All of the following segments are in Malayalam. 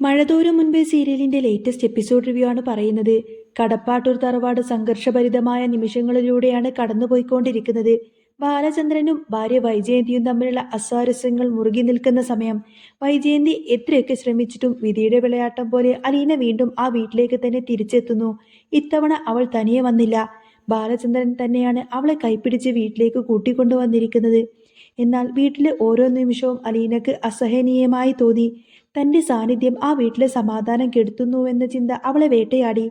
മഴതോരും മുൻപേ സീരിയലിന്റെ ലേറ്റസ്റ്റ് എപ്പിസോഡ് റിവ്യൂ ആണ് പറയുന്നത്. കടപ്പാട്ടൂർ തറവാട് സംഘർഷഭരിതമായ നിമിഷങ്ങളിലൂടെയാണ് കടന്നുപോയിക്കൊണ്ടിരിക്കുന്നത്. ബാലചന്ദ്രനും ഭാര്യ വൈജയന്തിയും തമ്മിലുള്ള അസ്വാരസ്യങ്ങൾ മുറുകി നിൽക്കുന്ന സമയം. വൈജയന്തി എത്രയൊക്കെ ശ്രമിച്ചിട്ടും വിധിയുടെ വിളയാട്ടം പോലെ അലീന വീണ്ടും ആ വീട്ടിലേക്ക് തന്നെ തിരിച്ചെത്തുന്നു. ഇത്തവണ അവൾ തനിയെ വന്നില്ല. ബാലചന്ദ്രൻ തന്നെയാണ് അവളെ കൈപ്പിടിച്ച് വീട്ടിലേക്ക് കൂട്ടിക്കൊണ്ടുവന്നിരിക്കുന്നത്. എന്നാൽ വീട്ടിലെ ഓരോ നിമിഷവും അലീനക്ക് അസഹനീയമായി തോന്നി. തന്റെ സാന്നിധ്യം ആ വീട്ടിലെ സമാധാനം കെടുത്തുന്നുവെന്ന ചിന്ത അവളെ വേട്ടയാടി.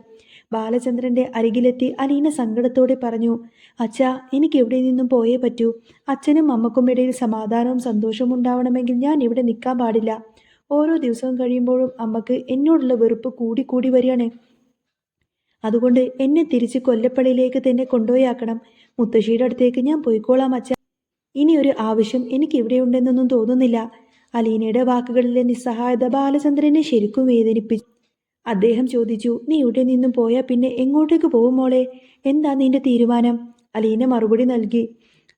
ബാലചന്ദ്രന്റെ അരികിലെത്തി അലീന സങ്കടത്തോടെ പറഞ്ഞു, അച്ഛാ, എനിക്ക് ഇവിടെ നിന്നും പോയേ പറ്റൂ. അച്ഛനും അമ്മക്കും ഇടയിൽ സമാധാനവും സന്തോഷവും ഉണ്ടാവണമെങ്കിൽ ഞാൻ ഇവിടെ നിൽക്കാൻ പാടില്ല. ഓരോ ദിവസവും കഴിയുമ്പോഴും അമ്മക്ക് എന്നോടുള്ള വെറുപ്പ് കൂടി കൂടി വരികയാണ്. അതുകൊണ്ട് എന്നെ തിരിച്ച് കൊല്ലപ്പള്ളിയിലേക്ക് തന്നെ കൊണ്ടുപോയാക്കണം. മുത്തശ്ശിയുടെ അടുത്തേക്ക് ഞാൻ പോയിക്കോളാം അച്ഛ. ഇനി ഒരു ആവശ്യം എനിക്ക് ഇവിടെയുണ്ടെന്നൊന്നും തോന്നുന്നില്ല. അലീനയുടെ വാക്കുകളിലെ നിസ്സഹായത ബാലചന്ദ്രനെ ശരിക്കും വേദനിപ്പിച്ചു. അദ്ദേഹം ചോദിച്ചു, നീ ഇവിടെ നിന്നും പോയാൽ പിന്നെ എങ്ങോട്ടേക്ക് പോകും മോളെ? എന്താ നിന്റെ തീരുമാനം? അലീന മറുപടി നൽകി,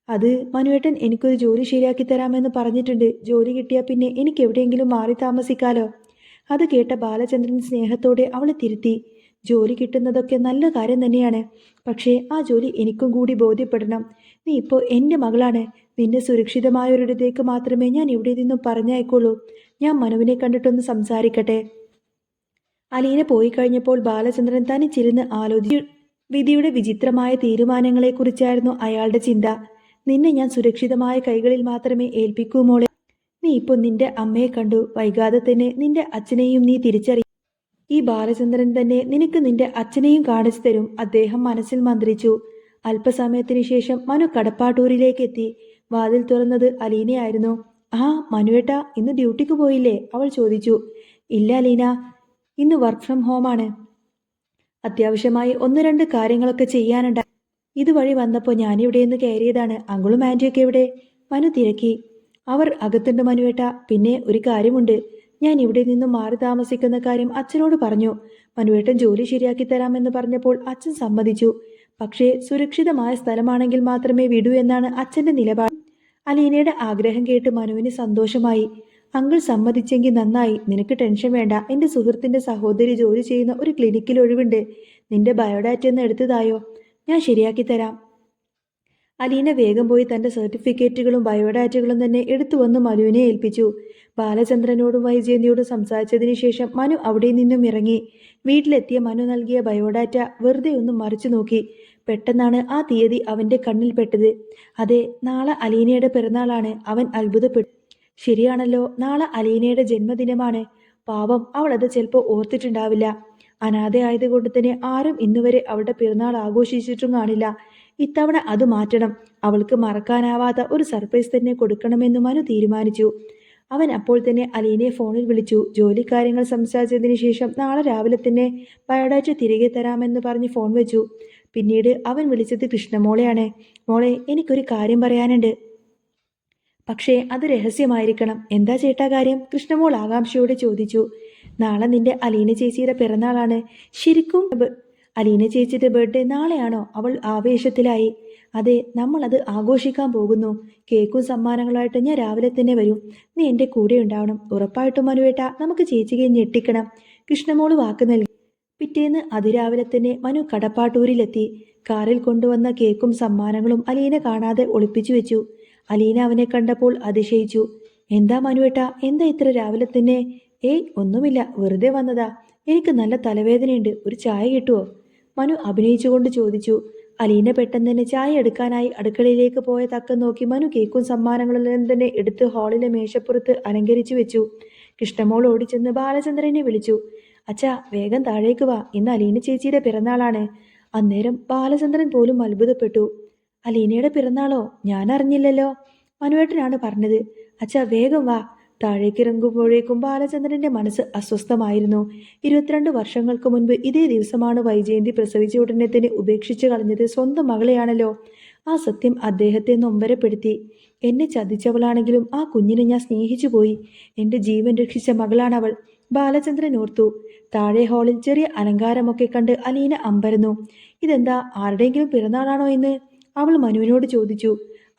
അത് മനുവേട്ടൻ എനിക്കൊരു ജോലി ശരിയാക്കി തരാമെന്ന് പറഞ്ഞിട്ടുണ്ട്. ജോലി കിട്ടിയാൽ പിന്നെ എനിക്ക് എവിടെയെങ്കിലും മാറി താമസിക്കാലോ. അത് കേട്ട ബാലചന്ദ്രൻ സ്നേഹത്തോടെ അവളെ തിരുത്തി. ജോലി കിട്ടുന്നതൊക്കെ നല്ല കാര്യം തന്നെയാണ്. പക്ഷേ ആ ജോലി എനിക്കും കൂടി ബോധ്യപ്പെടണം. നീ ഇപ്പോൾ എൻ്റെ മകളാണ്. നിന്നെ സുരക്ഷിതമായൊരിടത്തേക്ക് മാത്രമേ ഞാൻ ഇവിടെ നിന്നും പറഞ്ഞയക്കുള്ളൂ. ഞാൻ മനുവിനെ കണ്ടിട്ടൊന്ന് സംസാരിക്കട്ടെ. അലീന പോയി കഴിഞ്ഞപ്പോൾ ബാലചന്ദ്രൻ തനിച്ചിരുന്ന് ആലോചിച്ചു. വിധിയുടെ വിചിത്രമായ തീരുമാനങ്ങളെക്കുറിച്ചായിരുന്നു അയാളുടെ ചിന്ത. നിന്നെ ഞാൻ സുരക്ഷിതമായ കൈകളിൽ മാത്രമേ ഏൽപ്പിക്കൂ മോളെ. നീ ഇപ്പോൾ നിന്റെ അമ്മയെ കണ്ടു. വൈകാതെ തന്നെ നിന്റെ അച്ഛനെയും നീ തിരിച്ചറിയും. ഈ ബാലചന്ദ്രൻ തന്നെ നിനക്ക് നിന്റെ അച്ഛനെയും കാണിച്ചു തരും. അദ്ദേഹം മനസ്സിൽ മന്ത്രിച്ചു. അല്പസമയത്തിന് ശേഷം മനു കടപ്പാട്ടൂരിലേക്ക് എത്തി. വാതിൽ തുറന്നത് അലീനയായിരുന്നു. ആ മനുവേട്ടാ, ഇന്ന് ഡ്യൂട്ടിക്ക് പോയില്ലേ? അവൾ ചോദിച്ചു. ഇല്ല അലീന, ഇന്ന് വർക്ക് ഫ്രം ഹോമാണ്. അത്യാവശ്യമായി ഒന്ന് രണ്ട് കാര്യങ്ങളൊക്കെ ചെയ്യാനുണ്ട്. ഇതുവഴി വന്നപ്പോൾ ഞാനിവിടെ നിന്ന് കയറിയതാണ്. അങ്കിളും ആൻറ്റിയൊക്കെ എവിടെ? മനു തിരക്കി. അവർ അകത്തുണ്ട് മനുവേട്ടാ. പിന്നെ ഒരു കാര്യമുണ്ട്. ഞാൻ ഇവിടെ നിന്നും മാറി താമസിക്കുന്ന കാര്യം അച്ഛനോട് പറഞ്ഞു. മനുവേട്ടൻ ജോലി ശരിയാക്കി തരാമെന്ന് പറഞ്ഞപ്പോൾ അച്ഛൻ സമ്മതിച്ചു. പക്ഷേ സുരക്ഷിതമായ സ്ഥലമാണെങ്കിൽ മാത്രമേ വിടൂ എന്നാണ് അച്ഛന്റെ നിലപാട്. അലീനയുടെ ആഗ്രഹം കേട്ട് മനുവിന് സന്തോഷമായി. അങ്കിൾ സമ്മതിച്ചെങ്കിൽ നന്നായി. നിനക്ക് ടെൻഷൻ വേണ്ട. എൻ്റെ സുഹൃത്തിന്റെ സഹോദരി ജോലി ചെയ്യുന്ന ഒരു ക്ലിനിക്കിൽ ഒഴിവുണ്ട്. നിന്റെ ബയോഡാറ്റ ഒന്ന് എടുത്തതായോ? ഞാൻ ശരിയാക്കി തരാം. അലീന വേഗം പോയി തന്റെ സർട്ടിഫിക്കറ്റുകളും ബയോഡാറ്റകളും തന്നെ എടുത്തു വന്ന് മനുവിനെ ഏൽപ്പിച്ചു. ബാലചന്ദ്രനോടും വൈജയന്തിയോടും സംസാരിച്ചതിന് ശേഷം മനു അവിടെ നിന്നും ഇറങ്ങി. വീട്ടിലെത്തിയ മനു നൽകിയ ബയോഡാറ്റ വെറുതെ ഒന്ന് മറിച്ചു നോക്കി. പെട്ടെന്നാണ് ആ തീയതി അവന്റെ കണ്ണിൽ പെട്ടത്. അതെ, നാളെ അലീനയുടെ പിറന്നാളാണ്. അവൻ അത്ഭുതപ്പെട്ടു. ശരിയാണല്ലോ, നാളെ അലീനയുടെ ജന്മദിനമാണ്. പാവം, അവൾ അത് ചിലപ്പോൾ ഓർത്തിട്ടുണ്ടാവില്ല. അനാഥയായതുകൊണ്ട് തന്നെ ആരും ഇന്നുവരെ അവളുടെ പിറന്നാൾ ആഘോഷിച്ചിട്ടും കാണില്ല. ഇത്തവണ അത് മാറ്റണം. അവൾക്ക് മറക്കാനാവാത്ത ഒരു സർപ്രൈസ് തന്നെ കൊടുക്കണമെന്ന് മനു തീരുമാനിച്ചു. അവൻ അപ്പോൾ തന്നെ അലീനയെ ഫോണിൽ വിളിച്ചു. ജോലിക്കാര്യങ്ങൾ സംസാരിച്ചതിന് ശേഷം നാളെ രാവിലെ തന്നെ ബയോഡാറ്റ തിരികെ തരാമെന്ന് പറഞ്ഞ് ഫോൺ വെച്ചു. പിന്നീട് അവൻ വിളിച്ചത് കൃഷ്ണമോളെയാണ്. മോളെ, എനിക്കൊരു കാര്യം പറയാനുണ്ട്. പക്ഷേ അത് രഹസ്യമായിരിക്കണം. എന്താ ചേട്ടാ കാര്യം? കൃഷ്ണമോൾ ആകാംക്ഷയോടെ ചോദിച്ചു. നാളെ നിന്റെ അലീന ചേച്ചിയുടെ പിറന്നാളാണ്. ശരിക്കും? അലീന ചേച്ചിയുടെ ബർത്ത്ഡേ നാളെയാണോ? അവൾ ആവേശത്തിലായി. അതെ, നമ്മൾ അത് ആഘോഷിക്കാൻ പോകുന്നു. കേക്കും സമ്മാനങ്ങളായിട്ട് ഞാൻ രാവിലെ തന്നെ വരും. നീ എൻ്റെ കൂടെ ഉണ്ടാവണം. ഉറപ്പായിട്ടും മനുവേട്ട, നമുക്ക് ചേച്ചിയെ ഞെട്ടിക്കണം. കൃഷ്ണമോള് വാക്ക് നൽകി. പിറ്റേന്ന് അതിരാവിലെ തന്നെ മനു കടപ്പാട്ടൂരിലെത്തി. കാറിൽ കൊണ്ടുവന്ന കേക്കും സമ്മാനങ്ങളും അലീന കാണാതെ ഒളിപ്പിച്ചു വെച്ചു. അലീന അവനെ കണ്ടപ്പോൾ അതിശയിച്ചു. എന്താ മനുവേട്ട, എന്താ ഇത്ര രാവിലെ തന്നെ? ഏയ് ഒന്നുമില്ല, വെറുതെ വന്നതാ. എനിക്ക് നല്ല തലവേദനയുണ്ട്. ഒരു ചായ കിട്ടുമോ? മനു അഭിനയിച്ചുകൊണ്ട് ചോദിച്ചു. അലീന പെട്ടെന്ന് തന്നെ ചായ എടുക്കാനായി അടുക്കളയിലേക്ക് പോയ തക്കം നോക്കി മനു കേക്കും സമ്മാനങ്ങളെല്ലാം തന്നെ എടുത്ത് ഹാളിലെ മേശപ്പുറത്ത് അലങ്കരിച്ചു വെച്ചു. കൃഷ്ണമോൾ ഓടിച്ചെന്ന് ബാലചന്ദ്രനെ വിളിച്ചു. അച്ഛാ, വേഗം താഴേക്ക് വാ. ഇന്ന് അലീന ചേച്ചിയുടെ പിറന്നാളാണ്. അന്നേരം ബാലചന്ദ്രൻ പോലും അത്ഭുതപ്പെട്ടു. അലീനയുടെ പിറന്നാളോ? ഞാൻ അറിഞ്ഞില്ലല്ലോ. മനുവേട്ടനാണ് പറഞ്ഞത്. അച്ഛാ, വേഗം വാ. താഴേക്ക് ഇറങ്ങുമ്പോഴേക്കും ബാലചന്ദ്രന്റെ മനസ്സ് അസ്വസ്ഥമായിരുന്നു. 22 വർഷങ്ങൾക്ക് മുൻപ് ഇതേ ദിവസമാണ് വൈജയന്തി പ്രസവിച്ച ഉടനെ തന്നെ ഉപേക്ഷിച്ചു കളഞ്ഞത്. സ്വന്തം മകളെയാണല്ലോ. ആ സത്യം അദ്ദേഹത്തെ നൊമ്പരപ്പെടുത്തി. എന്നെ ചതിച്ചവളാണെങ്കിലും ആ കുഞ്ഞിനെ ഞാൻ സ്നേഹിച്ചു പോയി. എൻ്റെ ജീവൻ രക്ഷിച്ച മകളാണവൾ. ബാലചന്ദ്രൻ ഓർത്തു. താഴെ ഹാളിൽ ചെറിയ അലങ്കാരമൊക്കെ കണ്ട് അലീന അമ്പരന്നു. ഇതെന്താ, ആരുടെയെങ്കിലും പിറന്നാളാണോ ഇന്ന്? അവൾ മനുവിനോട് ചോദിച്ചു.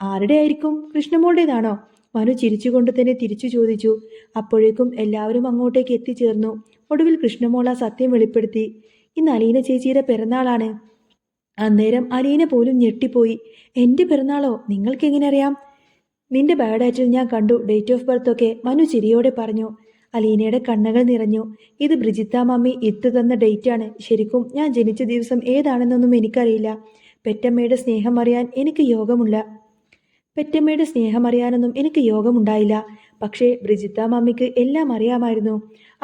ആരുടെ ആയിരിക്കും? കൃഷ്ണമോളുടേതാണോ? മനു ചിരിച്ചുകൊണ്ട് തന്നെ തിരിച്ചു ചോദിച്ചു. അപ്പോഴേക്കും എല്ലാവരും അങ്ങോട്ടേക്ക് എത്തിച്ചേർന്നു. ഒടുവിൽ കൃഷ്ണമോള സത്യം വെളിപ്പെടുത്തി. ഇന്ന് അലീന ചേച്ചിയുടെ പിറന്നാളാണ്. അന്നേരം അലീന പോലും ഞെട്ടിപ്പോയി. എൻ്റെ പിറന്നാളോ? നിങ്ങൾക്കെങ്ങനെ അറിയാം? നിന്റെ ബയോഡാറ്റയിൽ ഞാൻ കണ്ടു, ഡേറ്റ് ഓഫ് ബർത്ത് ഒക്കെ, മനു ചിരിയോടെ പറഞ്ഞു. അലീനയുടെ കണ്ണുകൾ നിറഞ്ഞു. ഇത് ബ്രിജിത്ത മമ്മി ഇട്ട് തന്ന ഡേറ്റാണ്. ശരിക്കും ഞാൻ ജനിച്ച ദിവസം ഏതാണെന്നൊന്നും എനിക്കറിയില്ല. പെറ്റമ്മയുടെ സ്നേഹം അറിയാൻ എനിക്ക് യോഗമുള്ള പെറ്റമ്മയുടെ സ്നേഹം അറിയാനൊന്നും എനിക്ക് യോഗമുണ്ടായില്ല. പക്ഷേ ബ്രിജിത്ത മമ്മിക്ക് എല്ലാം അറിയാമായിരുന്നു.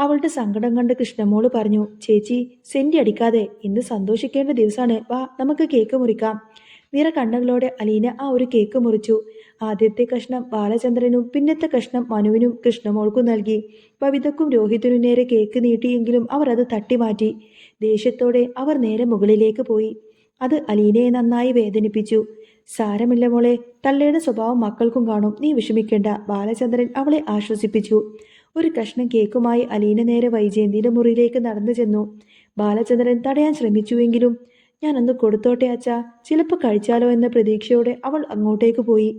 അവളുടെ സങ്കടം കണ്ട് കൃഷ്ണമോള് പറഞ്ഞു. ചേച്ചി, സെന്റി അടിക്കാതെ, ഇന്ന് സന്തോഷിക്കേണ്ട ദിവസമാണ്. വാ, നമുക്ക് കേക്ക് മുറിക്കാം. നിറ കണ്ണുകളോടെ അലീന ആ ഒരു കേക്ക് മുറിച്ചു. ആദ്യത്തെ കഷ്ണം ബാലചന്ദ്രനും പിന്നത്തെ കഷ്ണം മനുവിനും കൃഷ്ണമോൾക്കും നൽകി. ബബിതക്കും രോഹിത്തിനും നേരെ കേക്ക് നീട്ടിയെങ്കിലും അവർ അത് തട്ടിമാറ്റി. ദേഷ്യത്തോടെ അവർ നേരെ മുകളിലേക്ക് പോയി. അത് അലീനയെ നന്നായി വേദനിപ്പിച്ചു. സാരമില്ല മോളെ, തള്ളയുടെ സ്വഭാവം മക്കൾക്കും കാണും, നീ വിഷമിക്കേണ്ട, ബാലചന്ദ്രൻ അവളെ ആശ്വസിപ്പിച്ചു. ഒരു കഷ്ണം കേക്കുമായി അലീന നേരെ വൈജയന്തിയുടെ മുറിയിലേക്ക് നടന്നു ചെന്നു. ബാലചന്ദ്രൻ തടയാൻ ശ്രമിച്ചുവെങ്കിലും ഞാനൊന്ന് കൊടുത്തോട്ടെ അച്ഛാ, ചിലപ്പോൾ കഴിച്ചാലോ എന്ന പ്രതീക്ഷയോടെ അവൾ അങ്ങോട്ടേക്ക് പോയി.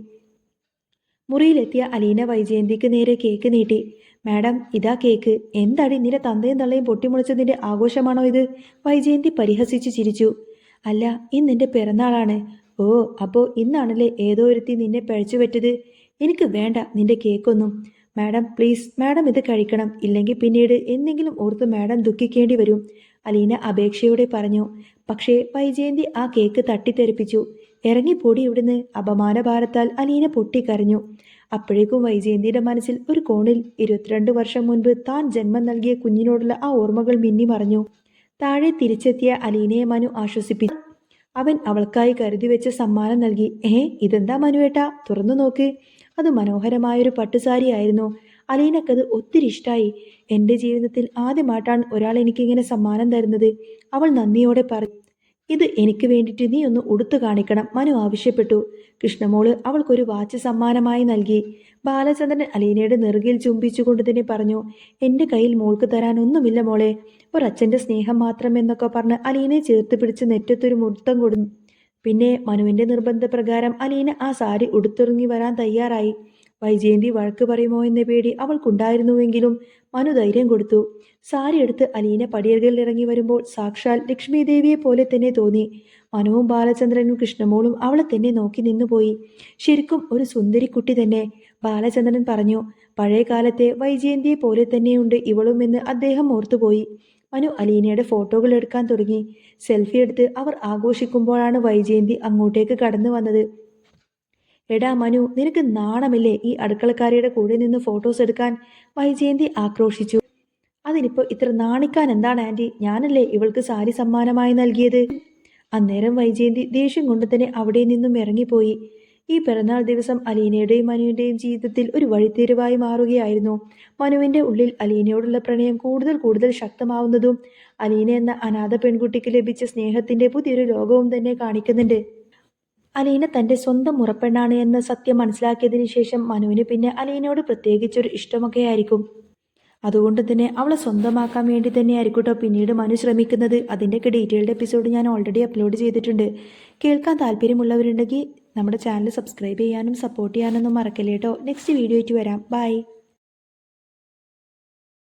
മുറിയിലെത്തിയ അലീന വൈജയന്തിക്ക് നേരെ കേക്ക് നീട്ടി. മാഡം, ഇതാ കേക്ക്. എന്താടി, നിന്റെ തന്തയും തള്ളയും പൊട്ടിമുളിച്ചതിന്റെ ആഘോഷമാണോ ഇത്? വൈജയന്തി പരിഹസിച്ചു ചിരിച്ചു. അല്ല, ഇന്നെന്റെ പിറന്നാളാണ്. ഓ, അപ്പോ ഇന്നാണല്ലേ ഏതോ ഒരുത്തി നിന്നെ പഴിച്ചു പറ്റത്? എനിക്ക് വേണ്ട നിന്റെ കേക്കൊന്നും. മാഡം പ്ലീസ്, മാഡം ഇത് കഴിക്കണം, ഇല്ലെങ്കിൽ പിന്നീട് എന്തെങ്കിലും ഓർത്ത് മാഡം ദുഃഖിക്കേണ്ടി വരും, അലീന അപേക്ഷയോടെ പറഞ്ഞു. പക്ഷേ വൈജയന്തി ആ കേക്ക് തട്ടിത്തെറിപ്പിച്ചു. ഇറങ്ങിപ്പോടി ഇവിടുന്ന്. അപമാനഭാരത്താൽ അലീന പൊട്ടിക്കരഞ്ഞു. അപ്പോഴേക്കും വൈജയന്തിയുടെ മനസ്സിൽ ഒരു കോണിൽ 22 വർഷം മുൻപ് താൻ ജന്മം നൽകിയ കുഞ്ഞിനോടുള്ള ആ ഓർമ്മകൾ മിന്നി മറഞ്ഞു. താഴെ തിരിച്ചെത്തിയ അലീനയെ മനു ആശ്വസിപ്പിച്ചു. അവൻ അവൾക്കായി കരുതി വെച്ച സമ്മാനം നൽകി. ഇതെന്താ മനുവേട്ടാ, തുറന്നു നോക്ക്. അത് മനോഹരമായൊരു പട്ടുസാരിയായിരുന്നു. അലീനക്കത് ഒത്തിരി ഇഷ്ടായി. എൻ്റെ ജീവിതത്തിൽ ആദ്യമായിട്ടാണ് ഒരാൾ എനിക്കിങ്ങനെ സമ്മാനം തരുന്നത്, അവൾ നന്ദിയോടെ പറഞ്ഞു. ഇത് എനിക്ക് വേണ്ടിയിട്ട് നീ ഒന്ന് ഉടുത്തു കാണിക്കണം, മനു ആവശ്യപ്പെട്ടു. കൃഷ്ണമോള് അവൾക്കൊരു വാച്ച് സമ്മാനമായി നൽകി. ബാലചന്ദ്രൻ അലീനയുടെ നെറുകിൽ ചുംബിച്ചുകൊണ്ട് തന്നെ പറഞ്ഞു. എൻ്റെ കയ്യിൽ മോൾക്ക് തരാൻ ഒന്നുമില്ല മോളെ, ഒരച്ഛൻ്റെ സ്നേഹം മാത്രം എന്നൊക്കെ പറഞ്ഞ് അലീനയെ ചേർത്ത് പിടിച്ച് നെറ്റത്തൊരു മുത്തം കൊടുത്തു. പിന്നെ മനുവിൻ്റെ നിർബന്ധപ്രകാരം അലീന ആ സാരി ഉടുത്തിറങ്ങി വരാൻ തയ്യാറായി. വൈജയന്തി വഴക്ക് പറയുമോ എന്ന പേടി അവൾക്കുണ്ടായിരുന്നുവെങ്കിലും മനു ധൈര്യം കൊടുത്തു. സാരി എടുത്ത് അലീന പടിയറുകളിൽ ഇറങ്ങി വരുമ്പോൾ സാക്ഷാൽ ലക്ഷ്മി ദേവിയെ പോലെ തന്നെ തോന്നി. മനുവും ബാലചന്ദ്രനും കൃഷ്ണമോളും അവളെ തന്നെ നോക്കി നിന്നുപോയി. ശരിക്കും ഒരു സുന്ദരിക്കുട്ടി തന്നെ, ബാലചന്ദ്രൻ പറഞ്ഞു. പഴയ കാലത്തെ വൈജയന്തിയെ പോലെ തന്നെയുണ്ട് ഇവളും എന്ന് അദ്ദേഹം ഓർത്തുപോയി. മനു അലീനയുടെ ഫോട്ടോകൾ എടുക്കാൻ തുടങ്ങി. സെൽഫി എടുത്ത് അവർ ആഘോഷിക്കുമ്പോഴാണ് വൈജയന്തി അങ്ങോട്ടേക്ക് കടന്നു വന്നത്. എടാ മനു, നിനക്ക് നാണമില്ലേ ഈ അടുക്കളക്കാരിയുടെ കൂടെ നിന്ന് ഫോട്ടോസ് എടുക്കാൻ? വൈജയന്തി ആക്രോശിച്ചു. അതിനിപ്പോ ഇത്ര നാണിക്കാൻ എന്താണ് ആന്റി? ഞാനല്ലേ ഇവൾക്ക് സാരി സമ്മാനമായി നൽകിയത്. അന്നേരം വൈജയന്തി ദേഷ്യം കൊണ്ട് തന്നെ അവിടെ നിന്നും ഇറങ്ങിപ്പോയി. ഈ പിറന്നാൾ ദിവസം അലീനയുടെയും മനുവിൻ്റെയും ജീവിതത്തിൽ ഒരു വഴിത്തിരിവായി മാറുകയായിരുന്നു. മനുവിൻ്റെ ഉള്ളിൽ അലീനയോടുള്ള പ്രണയം കൂടുതൽ കൂടുതൽ ശക്തമാവുന്നതും അലീന എന്ന അനാഥ പെൺകുട്ടിക്ക് ലഭിച്ച സ്നേഹത്തിന്റെ പുതിയൊരു ലോകവും തന്നെ കാണിക്കുന്നുണ്ട്. അലീന തൻ്റെ സ്വന്തം മുറപ്പെണ്ണാണ് എന്ന സത്യം മനസ്സിലാക്കിയതിന് ശേഷം മനുവിന് പിന്നെ അലീനയോട് പ്രത്യേകിച്ചൊരു ഇഷ്ടമൊക്കെ ആയിരിക്കും. അതുകൊണ്ട് തന്നെ അവളെ സ്വന്തമാക്കാൻ വേണ്ടി തന്നെ ആയിരിക്കട്ടോ പിന്നീട് മനു ശ്രമിക്കുന്നത്. അതിൻ്റെയൊക്കെ ഡീറ്റെയിൽഡ് എപ്പിസോഡ് ഞാൻ ഓൾറെഡി അപ്ലോഡ് ചെയ്തിട്ടുണ്ട്. കേൾക്കാൻ താല്പര്യമുള്ളവരുണ്ടെങ്കിൽ നമ്മുടെ ചാനൽ സബ്സ്ക്രൈബ് ചെയ്യാനും സപ്പോർട്ട് ചെയ്യാനൊന്നും മറക്കല്ലേ കേട്ടോ. നെക്സ്റ്റ് വീഡിയോ ആയിട്ട് വരാം. ബൈ.